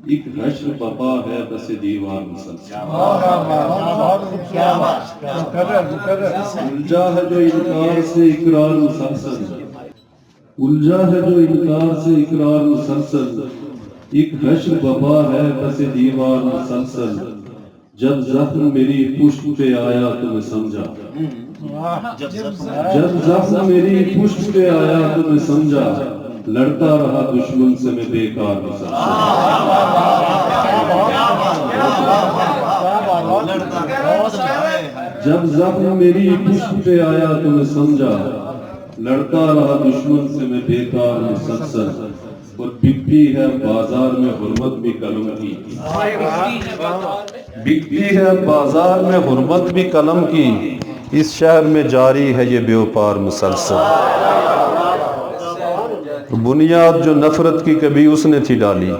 ایک حشر بپا ہے بس دیوار مسلسل، الجھا ہے جو انکار سے اقرار مسلسل، الجھا ہے جو انکار سے اقرار مسلسل، ایک حشر بپا ہے بس دیوار مسلسل، جب زخم میری پشت پہ آیا تو میں سمجھا، جب زخم میری پشت پہ آیا تو میں سمجھا، لڑتا رہا دشمن سے میں بیکار مسلسل، جب زخم میری پشت پہ آیا تو میں سمجھا، لڑتا رہا دشمن سے میں بیکار مسلسل، اور بکتی ہے بازار میں حرمت بھی قلم کی، بکتی ہے بازار میں حرمت بھی قلم کی، اس شہر میں جاری ہے یہ بیوپار مسلسل، بنیاد جو نفرت کی کبھی اس نے تھی ڈالی،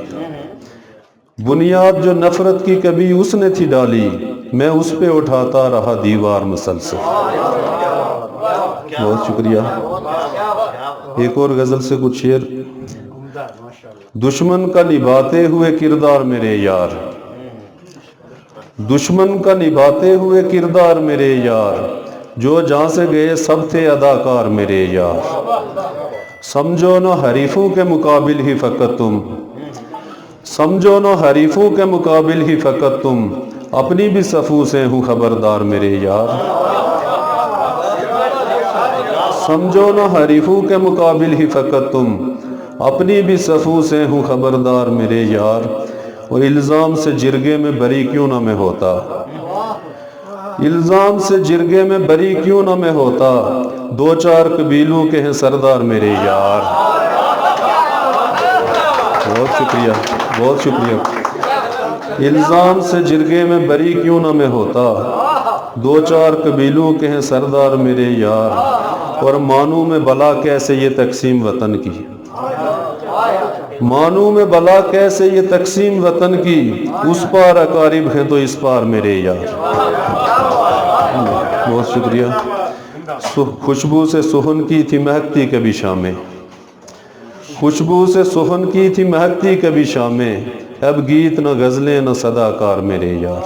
بنیاد جو نفرت کی کبھی اس نے تھی ڈالی، میں اس پہ اٹھاتا رہا دیوار مسلسل۔ بہت شکریہ۔ ایک اور غزل سے کچھ شعر۔ دشمن کا نبھاتے ہوئے کردار میرے یار، دشمن کا نبھاتے ہوئے کردار میرے یار، جو جہاں سے گئے سب تھے اداکار میرے یار، سمجھو نہ حریفوں کے مقابل ہی فقط تم، سمجھو نہ حریفوں کے مقابل ہی فقط تم، اپنی بھی صفوں سے ہوں خبردار میرے یار، سمجھو نہ حریفوں کے مقابل ہی فقط تم، اپنی بھی صفوں سے ہوں خبردار میرے یار، اور الزام سے جرگے میں بری کیوں نہ میں ہوتا، الزام سے جرگے میں بری کیوں نہ میں ہوتا، دو چار قبیلوں کے ہیں سردار میرے یار۔ بہت شکریہ، بہت شکریہ۔ الزام سے جرگے میں بری کیوں نہ میں ہوتا، دو چار قبیلوں کے ہیں سردار میرے یار، اور مانوں میں بلا کیسے یہ تقسیم وطن کی، مانوں میں بلا کیسے یہ تقسیم وطن کی، اس پار اقارب ہیں تو اس پار میرے یار۔ بہت شکریہ۔ خوشبو سے سخن کی تھی مہکتی کبھی شامیں، خوشبو سے سخن کی تھی مہکتی کبھی شامیں، اب گیت نہ غزلیں نہ صداکار میرے یار۔